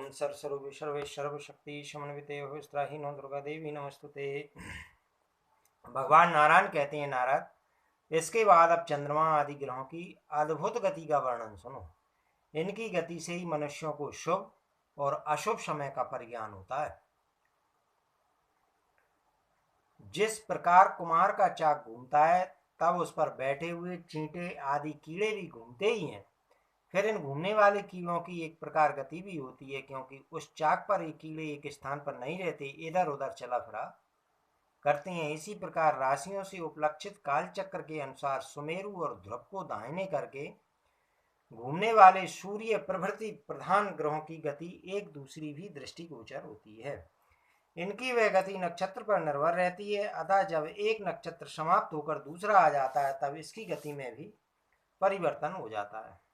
ओम सर्वस्वरूपे सर्वे सर्वशक्ति समन्विते सहस्त्राहीनो दुर्गा देवी नमस्तुते। भगवान नारायण कहते हैं, नारद, इसके बाद अब चंद्रमा आदि ग्रहों की अद्भुत गति का वर्णन सुनो। इनकी गति से ही मनुष्यों को शुभ और अशुभ समय का परिज्ञान होता है। जिस प्रकार कुम्हार का चाक घूमता है, तब उस पर बैठे हुए चींटे आदि कीड़े भी घूमते ही हैं। फिर इन घूमने वाले कीड़ों की एक प्रकार गति भी होती है, क्योंकि उस चाक पर ये कीड़े एक स्थान पर नहीं रहते, इधर उधर चला फिरा करते हैं। इसी प्रकार राशियों से उपलक्षित कालचक्र के अनुसार सुमेरु और ध्रुव को दाहिने करके घूमने वाले सूर्य प्रभृति प्रधान ग्रहों की गति एक दूसरी भी दृष्टिगोचर होती है। इनकी वह गति नक्षत्र पर निर्भर रहती है। अतः जब एक नक्षत्र समाप्त होकर दूसरा आ जाता है, तब इसकी गति में भी परिवर्तन हो जाता है।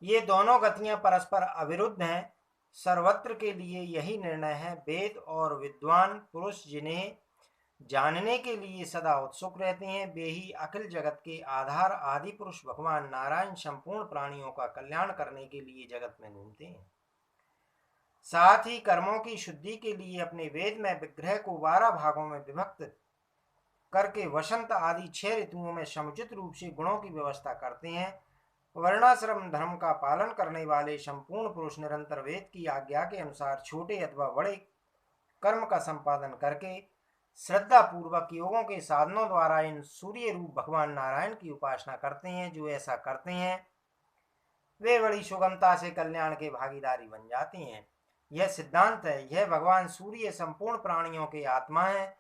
ये दोनों गतियां परस्पर अविरुद्ध हैं। सर्वत्र के लिए यही निर्णय है। वेद और विद्वान पुरुष जिन्हें जानने के लिए सदा उत्सुक रहते हैं, वे ही अखिल जगत के आधार आदि पुरुष भगवान नारायण संपूर्ण प्राणियों का कल्याण करने के लिए जगत में घूमते हैं। साथ ही कर्मों की शुद्धि के लिए अपने वेद में विग्रह को 12 भागों में विभक्त करके वसंत आदि 6 ऋतुओं में समुचित रूप से गुणों की व्यवस्था करते हैं। वर्णाश्रम धर्म का पालन करने वाले संपूर्ण पुरुष निरंतर वेद की आज्ञा के अनुसार छोटे अथवा बड़े कर्म का संपादन करके श्रद्धा पूर्वक योगों के साधनों द्वारा इन सूर्य रूप भगवान नारायण की उपासना करते हैं। जो ऐसा करते हैं, वे बड़ी सुगमता से कल्याण के भागीदारी बन जाते हैं। यह सिद्धांत है। यह भगवान सूर्य संपूर्ण प्राणियों के आत्मा है।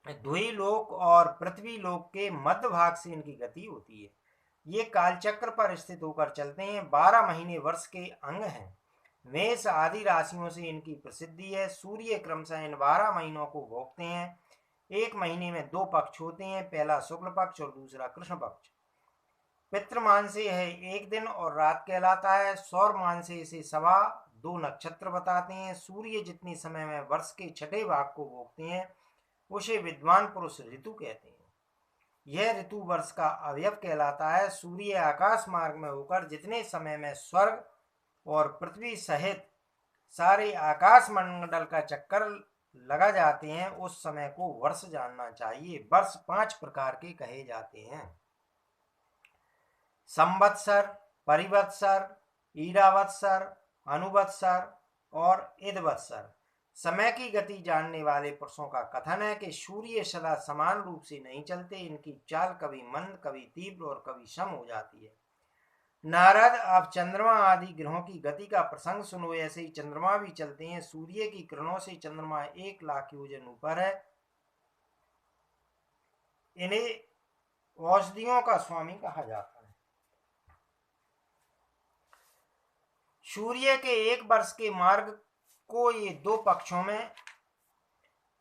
द्विलोक और पृथ्वी लोक के मध्य भाग से इनकी गति होती है। ये कालचक्र पर स्थित होकर चलते हैं। 12 महीने वर्ष के अंग हैं। मेष आदि राशियों से इनकी प्रसिद्धि है। सूर्य क्रमशः इन 12 महीनों को भोगते हैं। एक महीने में 2 पक्ष होते हैं, पहला शुक्ल पक्ष और दूसरा कृष्ण पक्ष। पितृमान से यह 1 दिन और रात कहलाता है। सौर मान से इसे 2.25 नक्षत्र बताते हैं। सूर्य जितने समय में वर्ष के छठे भाग को भोगते हैं, उसे विद्वान पुरुष ऋतु कहते हैं। यह ऋतु वर्ष का अवयव कहलाता है। सूर्य आकाश मार्ग में होकर जितने समय में स्वर्ग और पृथ्वी सहित सारे आकाश मंडल का चक्कर लगा जाते हैं, उस समय को वर्ष जानना चाहिए। वर्ष 5 प्रकार के कहे जाते हैं: संवत्सर, परिवत्सर, ईरावत्सर, अनुवत्सर और इदवत्सर। समय की गति जानने वाले पुरुषों का कथन है कि सूर्य सदा समान रूप से नहीं चलते। इनकी चाल कभी मंद, कभी तीव्र और कभी सम हो जाती है। नारद, आप चंद्रमा आदि ग्रहों की गति का प्रसंग सुनो। ऐसे ही चंद्रमा भी चलते हैं। सूर्य की किरणों से चंद्रमा 1 लाख योजन ऊपर है। इन्हें औषधियों का स्वामी कहा जाता है। सूर्य के 1 वर्ष के मार्ग को ये 2 पक्षों में,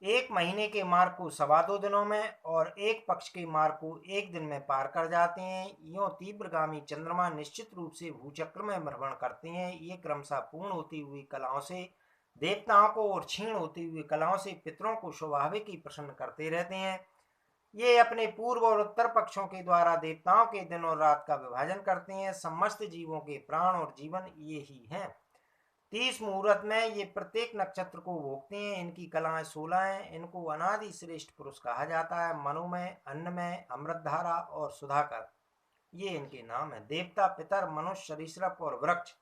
1 महीने के मार्ग को 2.25 दिनों में और 1 पक्ष के मार्ग को 1 दिन में पार कर जाते हैं। यूं तीव्रगामी चंद्रमा निश्चित रूप से भूचक्र में भ्रमण करते हैं। ये क्रमशः पूर्ण होती हुई कलाओं से देवताओं को और क्षीण होती हुई कलाओं से पितरों को स्वाभाविक ही प्रसन्न करते रहते हैं। ये अपने पूर्व और उत्तर पक्षों के द्वारा देवताओं के दिन और रात का विभाजन करते हैं। समस्त जीवों के प्राण और जीवन ये ही हैं। 30 मुहूर्त में ये प्रत्येक नक्षत्र को भोगते हैं। इनकी कलाएं 16 हैं। इनको अनादि श्रेष्ठ पुरुष कहा जाता है। मनोमय, अन्नमय, अमृतधारा और सुधाकर, ये इनके नाम है। देवता, पितर, मनुष्य, सरीसृप और वृक्ष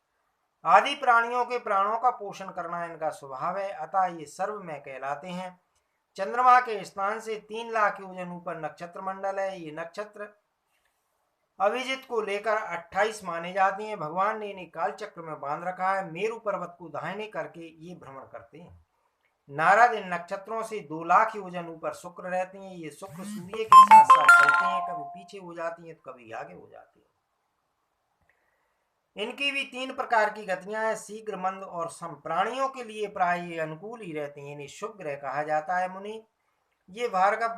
आदि प्राणियों के प्राणों का पोषण करना इनका स्वभाव है। अतः ये सर्वमय कहलाते हैं। चंद्रमा के स्थान से 3 लाख योजन ऊपर नक्षत्र मंडल है। ये नक्षत्र अभिजित को लेकर 28 माने जाते हैं। भगवान ने इन्हें कालचक्र में बांध रखा है। मेरु पर्वत को दाहिने करके ये भ्रमण करते हैं। नारद, इन नक्षत्रों से 2 लाख योजन ऊपर शुक्र रहते हैं। ये शुक्र सूर्य के साथ साथ चलते हैं। कभी पीछे हो जाती हैं तो कभी आगे हो जाती हैं। इनकी भी 3 प्रकार की गतियां हैं: शीघ्र, मंद और सम। प्राणियों के लिए प्राय ये अनुकूल ही रहते हैं। इन्हें शुभ ग्रह कहा जाता है। मुनि, ये भार्गव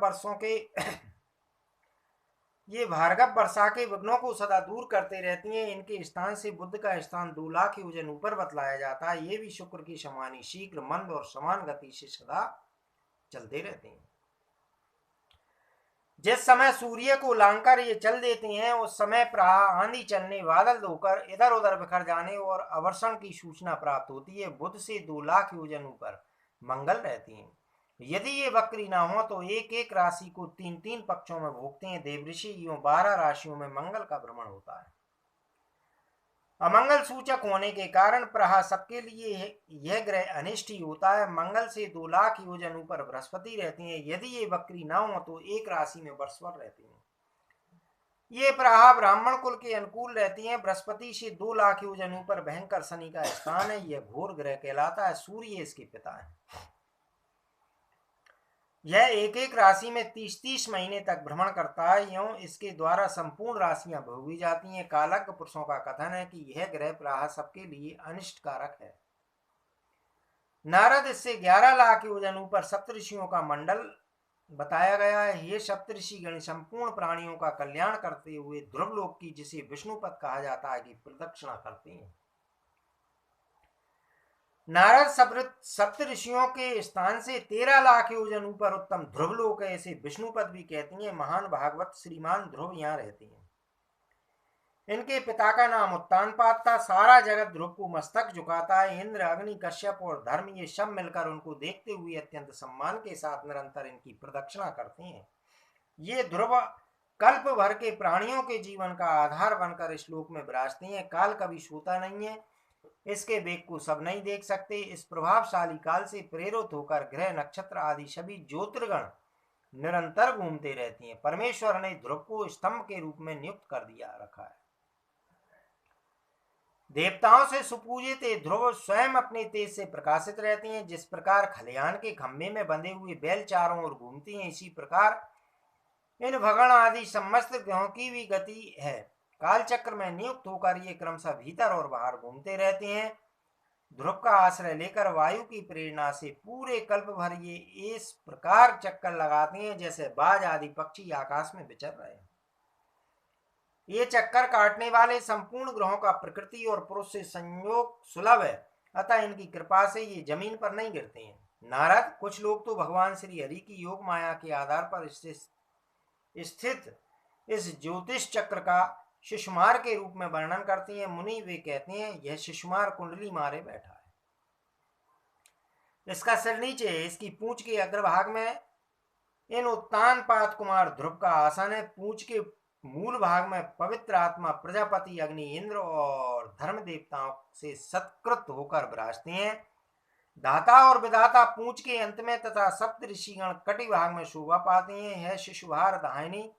वर्षा के विघ्नों को सदा दूर करते रहती हैं। इनके स्थान से बुध का स्थान 2 लाख योजन ऊपर बतलाया जाता है। ये भी शुक्र की समान ही शीघ्र, मंद और समान गति से सदा चलते रहते हैं। जिस समय सूर्य को लांघकर ये चल देते हैं उस समय प्रातः आंधी चलने, बादल धोकर इधर उधर बिखर जाने और अवर्षण की सूचना प्राप्त होती है। बुध से 2 लाख योजन ऊपर मंगल रहती हैं। यदि ये वक्री ना हो तो एक एक राशि को 3-3 पक्षों में भोगते हैं। देवऋषि यूं 12 राशियों में मंगल का भ्रमण होता है। अमंगल सूचक होने के कारण प्राह सबके लिए यह ग्रह अनिष्ट ही होता है। मंगल से 2 लाख योजन ऊपर बृहस्पति रहते हैं। यदि ये वक्री न हो तो एक राशि में वर्षभर रहते हैं। ये प्राह ब्राह्मण कुल के अनुकूल रहती हैं। बृहस्पति से 2 लाख योजन ऊपर भयंकर शनि का स्थान है। यह घोर ग्रह कहलाता है। सूर्य इसके पिता है। यह एक एक राशि में 30-30 महीने तक भ्रमण करता है। यूं इसके द्वारा संपूर्ण राशियां भोगी जाती हैं। कालज्ञ पुरुषों का कथन है कि यह ग्रह प्राह सबके लिए अनिष्ट कारक है। नारद इससे 11 लाख योजन ऊपर सप्तऋषियों का मंडल बताया गया है। ये सप्तऋषि गण संपूर्ण प्राणियों का कल्याण करते हुए ध्रुवलोक की, जिसे विष्णुपद कहा जाता है, की प्रदक्षिणा करते हैं। नारद सप्तऋषियों के स्थान से 13 लाख योजन ऊपर उत्तम ध्रुवलोक है। इसे विष्णुपद भी कहती हैं। महान भागवत श्रीमान ध्रुव यहाँ रहते हैं। इनके पिता का नाम उत्तानपाद था। सारा जगत ध्रुव को मस्तक झुकाता है। इंद्र, अग्नि, कश्यप और धर्म ये सब मिलकर उनको देखते हुए अत्यंत सम्मान के साथ निरंतर इनकी प्रदक्षिणा करते हैं। ये ध्रुव कल्प भर के प्राणियों के जीवन का आधार बनकर इस लोक में विराजते हैं। काल कभी सोता नहीं है। इसके वेग को सब नहीं देख सकते। इस प्रभावशाली काल से प्रेरित होकर ग्रह, नक्षत्र आदि सभी ज्योतिर्गण निरंतर घूमते रहती हैं। परमेश्वर ने ध्रुव को स्तंभ के रूप में नियुक्त कर दिया रखा है। देवताओं से सुपूजित ये ध्रुव स्वयं अपने तेज से प्रकाशित रहते हैं। जिस प्रकार खलियान के खंभे में बंधे हुए बैल चारों ओर घूमती हैं, इसी प्रकार इन भगण आदि समस्त ग्रहों की भी गति है। काल चक्र में नियुक्त होकर ये क्रमशः भीतर और बाहर घूमते रहते हैं। ध्रुव का आश्रय लेकर वायु की प्रेरणा से पूरे कल्प भर ये इस प्रकार चक्कर लगाते हैं जैसे बाज आदि पक्षी आकाश में विचर रहे हैं। ये चक्कर काटने वाले संपूर्ण ग्रहों का प्रकृति और पुरुष से संयोग सुलभ है, अतः इनकी कृपा से ये जमीन पर नहीं गिरते हैं। नारद, कुछ लोग तो भगवान श्री हरि की योग माया के आधार पर स्थित इस ज्योतिष चक्र का शिशुमार के रूप में वर्णन करते हैं। मुनि वे कहते हैं यह शिशुमार कुंडली मारे बैठा है। इसका सिर नीचे है। इसकी पूंछ के अग्रभाग में इन उत्तानपाद कुमार ध्रुव का आसन है। पूंछ के मूल भाग में पवित्र आत्मा प्रजापति, अग्नि, इंद्र और धर्म देवताओं से सत्कृत होकर विराजते हैं। दाता और विधाता पूंछ के अंत में तथा सप्त ऋषिगण कटि भाग में शोभा पाते हैं। यह शिशुभार दाहिनी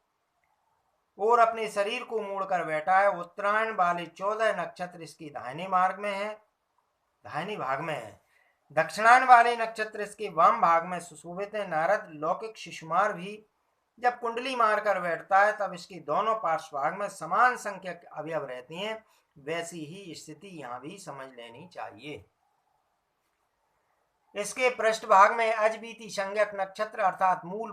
और अपने शरीर को मोड़कर बैठा है। उत्तरायण वाले 14 नक्षत्र इसके दाहिने भाग में है। दक्षिणायन वाले नक्षत्र इसके वाम भाग में सुशोभित है। नारद, लौकिक शिशुमार भी जब कुंडली मारकर बैठता है तब इसके दोनों पार्श्व भाग में समान संख्यक अवयव रहते हैं। वैसी ही स्थिति यहाँ भी समझ लेनी चाहिए। इसके पृष्ठभाग में अजबीती संज्ञक नक्षत्र अर्थात मूल,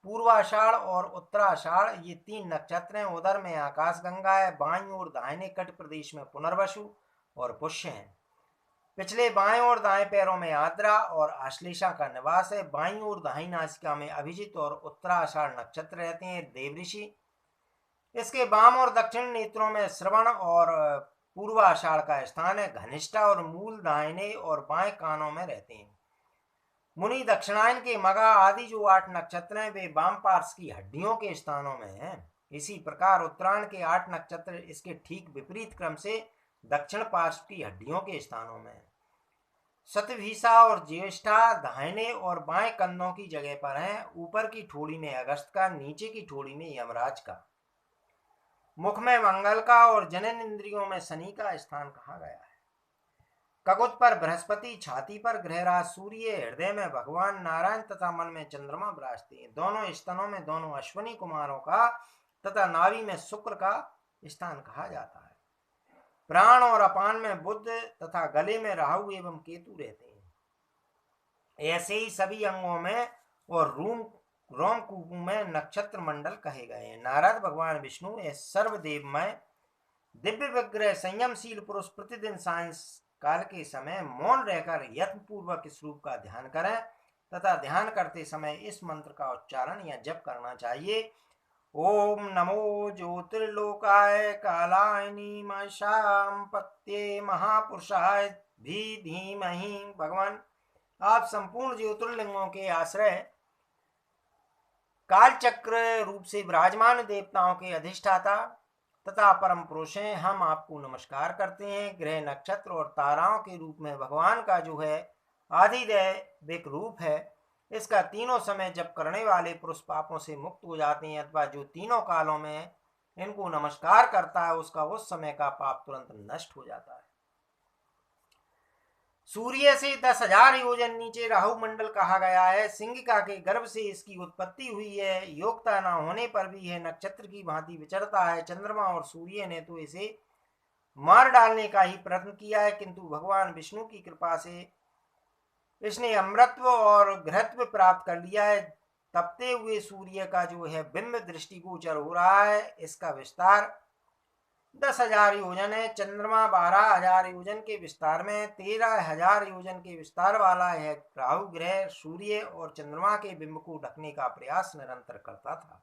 पूर्वाषाढ़ और उत्तराषाढ़ ये 3 नक्षत्र हैं। उधर में आकाशगंगा है। बाईं ओर दाहिने कट प्रदेश में पुनर्वसु और पुष्य है। पिछले बाएं और दाएं पैरों में आद्रा और आश्लेषा का निवास है। बाईं ओर दाहिनी नासिका में अभिजित और उत्तराषाढ़ नक्षत्र रहते हैं। देवऋषि इसके वाम और दक्षिण नेत्रों में श्रवण और पूर्वाषाढ़ का स्थान है। घनिष्ठा और मूल दाहिने और बाएं कानों में रहते हैं। मुनि दक्षिणायन के मगा आदि जो 8 नक्षत्र हैं वे वाम पार्श्व की हड्डियों के स्थानों में हैं। इसी प्रकार उत्तरायण के 8 नक्षत्र इसके ठीक विपरीत क्रम से दक्षिण पार्श्व की हड्डियों के स्थानों में। शतभिषा और ज्येष्ठा दाहिने और बाएं कंधों की जगह पर हैं। ऊपर की ठोड़ी में अगस्त का, नीचे की ठोड़ी में यमराज का, मुख में मंगल का और जनन इंद्रियों में शनि का स्थान कहा गया है। ककुत पर बृहस्पति, छाती पर ग्रहराज सूर्य, हृदय में भगवान नारायण तथा मन में चंद्रमा विराजते हैं। दोनों स्तनों में दोनों अश्विनी कुमारों का तथा नाभि में शुक्र का स्थान कहा जाता है। प्राण और अपान में बुध तथा गले में राहु एवं केतु रहते हैं। ऐसे ही सभी अंगों में और रोमकूप में नक्षत्र मंडल कहे गए हैं। नारद, भगवान विष्णु सर्वदेवमय दिव्य विग्रह संयमशील पुरुष प्रतिदिन सायं काल के समय मौन रहकर यत्न पूर्वक इस रूप का ध्यान करें। तथा ध्यान करते समय इस मंत्र का उच्चारण या जप करना चाहिए। ओम नमो ज्योतिर्लोकाय कालायनी मशाम पत्ये महापुरुषाय भी धीमहि। भगवान, आप संपूर्ण ज्योतिर्लिंगों के आश्रय कालचक्र रूप से विराजमान देवताओं के अधिष्ठाता तथा परम पुरुष हैं। हम आपको नमस्कार करते हैं। ग्रह, नक्षत्र और ताराओं के रूप में भगवान का जो है आदिदैविक रूप है, इसका तीनों समय जप करने वाले पुरुष पापों से मुक्त हो जाते हैं, अथवा जो तीनों कालों में इनको नमस्कार करता है उसका उस समय का पाप तुरंत नष्ट हो जाता है। सूर्य से 10,000 योजन नीचे राहु मंडल कहा गया है। सिंगिका के गर्भ से इसकी उत्पत्ति हुई है। योग्यता न होने पर भी यह नक्षत्र की भांति विचरता है। चंद्रमा और सूर्य ने तो इसे मार डालने का ही प्रयत्न किया है, किंतु भगवान विष्णु की कृपा से इसने अमृतत्व और घृतत्व प्राप्त कर लिया है। तपते हुए सूर्य का जो है बिंब दृष्टिगोचर हो रहा है। इसका विस्तार 10,000 योजन है। चंद्रमा 12,000 योजन के विस्तार में 13,000 योजन के विस्तार वाला है। राहु ग्रह सूर्य और चंद्रमा के बिंब को ढकने का प्रयास निरंतर करता था,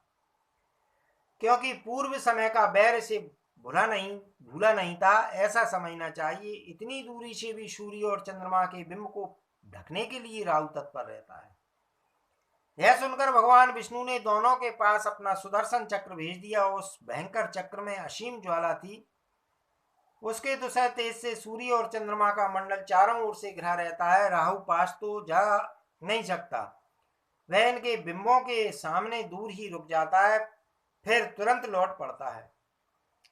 क्योंकि पूर्व समय का बैर से भूला नहीं था, ऐसा समझना चाहिए। इतनी दूरी से भी सूर्य और चंद्रमा के बिंब को ढकने के लिए राहु तत्पर रहता है। यह सुनकर भगवान विष्णु ने दोनों के पास अपना सुदर्शन चक्र भेज दिया। उस भयंकर चक्र में असीम ज्वाला थी। उसके दूसरे तेज से सूर्य और चंद्रमा का मंडल चारों ओर से घिरा रहता है। राहु पास तो जा नहीं सकता, वह इनके बिंबों के सामने दूर ही रुक जाता है, फिर तुरंत लौट पड़ता है।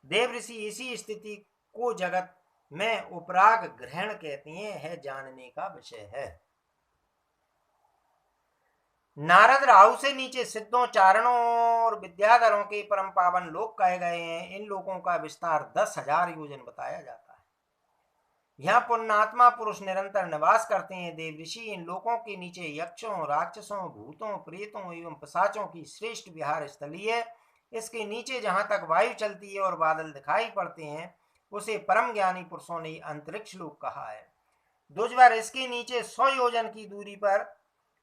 देव ऋषि इसी स्थिति को जगत में उपराग ग्रहण कहते हैं, है जानने का विषय है। नारद राहु से नीचे सिद्धों, चारणों और विद्याधरों के परम पावन लोक कहे गए हैं। इन लोकों का विस्तार 10,000 योजन बताया जाता है। यहाँ पुण्यात्मा पुरुष निरंतर निवास करते हैं। देव ऋषि इन लोकों के नीचे यक्षों, राक्षसों, भूतों, प्रेतों एवं पिशाचों की श्रेष्ठ विहार स्थली है। इसके नीचे जहाँ तक वायु चलती है और बादल दिखाई पड़ते हैं उसे परम ज्ञानी पुरुषों ने अंतरिक्ष लोक कहा है। दुजवर इसके नीचे 100 योजन की दूरी पर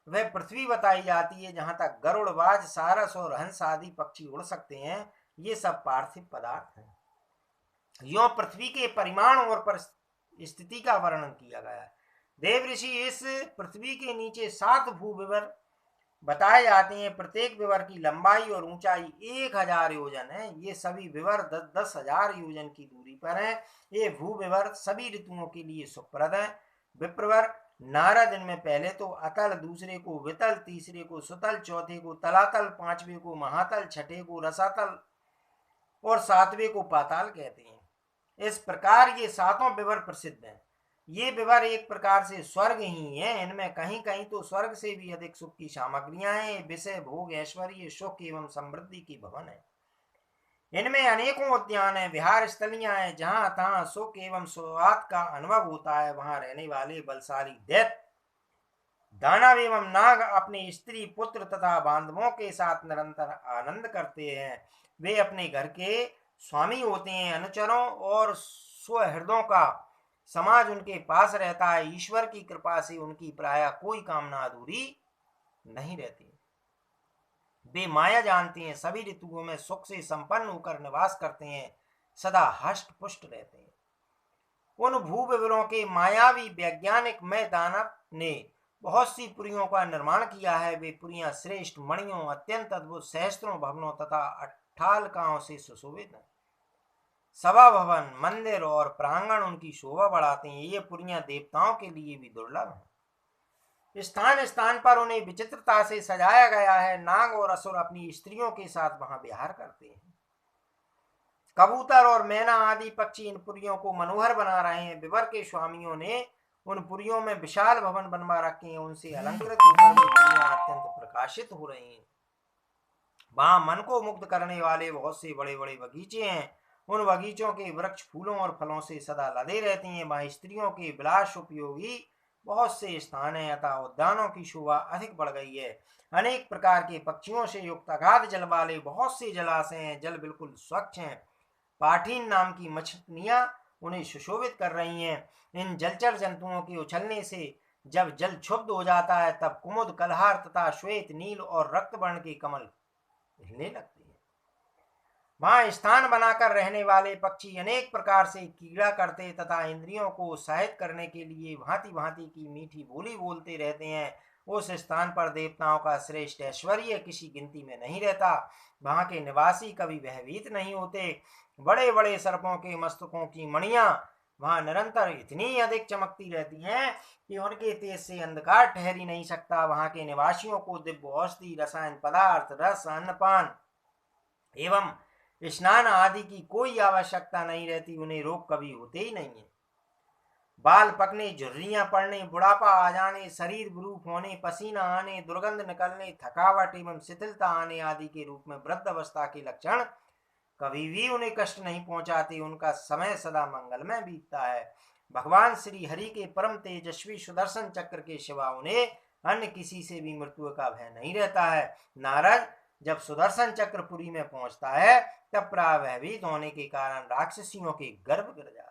वह पृथ्वी बताई जाती है, जहां तक गरुड़, बाज, सारस और हंस आदि पक्षी उड़ सकते हैं। ये सब पार्थिव पदार्थ हैं। यो पृथ्वी के परिमाण और स्थिति का वर्णन किया गया है। देव ऋषि इस पृथ्वी के नीचे 7 भूविवर बताए जाते हैं। प्रत्येक विवर की लंबाई और ऊंचाई 1,000 योजन है। ये सभी विवर 10,000 योजन की दूरी पर हैं। ये भूविवर सभी ऋतुओं के लिए सुप्रद है। विप्रवर नारद, इनमें पहले तो अतल, दूसरे को वितल, तीसरे को सुतल, चौथे को तलातल, पांचवे को महातल, छठे को रसातल और 7वें को पाताल कहते हैं। इस प्रकार ये 7 विवर प्रसिद्ध हैं। ये विवर एक प्रकार से स्वर्ग ही है। इनमें कहीं कहीं तो स्वर्ग से भी अधिक सुख की सामग्रियां हैं। विषय, भोग, ऐश्वर्य, सुख एवं समृद्धि की भवन है। इनमें अनेकों उद्यान हैं, विहार स्थलियां हैं, जहां तहां सुख एवं स्वाद का अनुभव होता है। वहां रहने वाले बलशाली दैत्य, दानव एवं नाग अपने स्त्री, पुत्र तथा बांधवों के साथ निरंतर आनंद करते हैं। वे अपने घर के स्वामी होते हैं। अनुचरों और स्वहृदयों का समाज उनके पास रहता है। ईश्वर की कृपा से उनकी प्रायः कोई कामना अधूरी नहीं रहती। वे माया जानते हैं, सभी ऋतुओं में सुख से संपन्न होकर निवास करते हैं, सदा हष्ट पुष्ट रहते हैं। उन भूविवरों के मायावी वैज्ञानिक में दानव ने बहुत सी पुरियों का निर्माण किया है। वे पुरियां श्रेष्ठ मणियों, अत्यंत अद्भुत सहस्त्रों भवनों तथा अट्ठालकाओं से सुशोभित हैं। सभा भवन, मंदिर और प्रांगण उनकी शोभा बढ़ाते हैं। ये पुरियां देवताओं के लिए भी दुर्लभ हैं। स्थान स्थान पर उन्हें विचित्रता से सजाया गया है। नाग और असुर अपनी स्त्रियों के साथ वहां विहार करते हैं। कबूतर और मैना आदि पक्षी इन पुरियों को मनोहर बना रहे हैं। विवर के स्वामियों ने उन पुरियों में विशाल भवन बनवा रखे हैं। उनसे अलंकृत होकर वे पुरियां अत्यंत प्रकाशित हो रही हैं। वहां मन को मुग्ध करने वाले बहुत से बड़े बड़े बगीचे हैं। उन बगीचों के वृक्ष फूलों और फलों से सदा लदे रहते हैं। वहां स्त्रियों के विलास उपयोगी बहुत से स्थान हैं, अतः उद्यानों की शोभा अधिक बढ़ गई है। अनेक प्रकार के पक्षियों से युक्त अगाध जल वाले बहुत से जलाशय हैं। जल बिल्कुल स्वच्छ हैं। पाठीन नाम की मछलियां उन्हें सुशोभित कर रही हैं। इन जलचर जंतुओं के उछलने से जब जल क्षुब्ध हो जाता है तब कुमुद, कलहार तथा श्वेत, नील और रक्त वर्ण के कमल हिलने लगते हैं। वहां स्थान बनाकर रहने वाले पक्षी अनेक प्रकार से कीड़ा करते तथा इंद्रियों को उत्साहित करने के लिए भांति भांति की मीठी बोली बोलते रहते हैं। उस स्थान पर देवताओं का श्रेष्ठ ऐश्वर्य किसी गिनती में नहीं रहता। वहां के निवासी कभी भयभीत नहीं होते। बड़े बड़े सर्पों के मस्तकों की मणियां वहां निरंतर इतनी अधिक चमकती रहती हैं कि उनके तेज से अंधकार ठहर ही नहीं सकता। वहां के निवासियों को दिव्य औषधि, रसायन पदार्थ, रस, अन्नपान एवं स्नान आदि की कोई आवश्यकता नहीं रहती। उन्हें रोग कभी होते ही नहीं है। बाल पकने, झुर्रियां पड़ने, बुढ़ापा आ जाने, शरीर विरूप होने, पसीना आने, दुर्गंध निकलने, थकावट एवं शिथिलता आने आदि के रूप में वृद्ध अवस्था के लक्षण कभी भी उन्हें कष्ट नहीं पहुंचाते। उनका समय सदा मंगलमय बीतता है। भगवान श्री हरि के परम तेजस्वी सुदर्शन चक्र के सिवा उन्हें अन्य किसी से भी मृत्यु का भय नहीं रहता है। नारद, जब सुदर्शन चक्र पुरी में पहुंचता है तब प्राय भयभीत होने के कारण राक्षसियों के गर्भ गिर जाते हैं।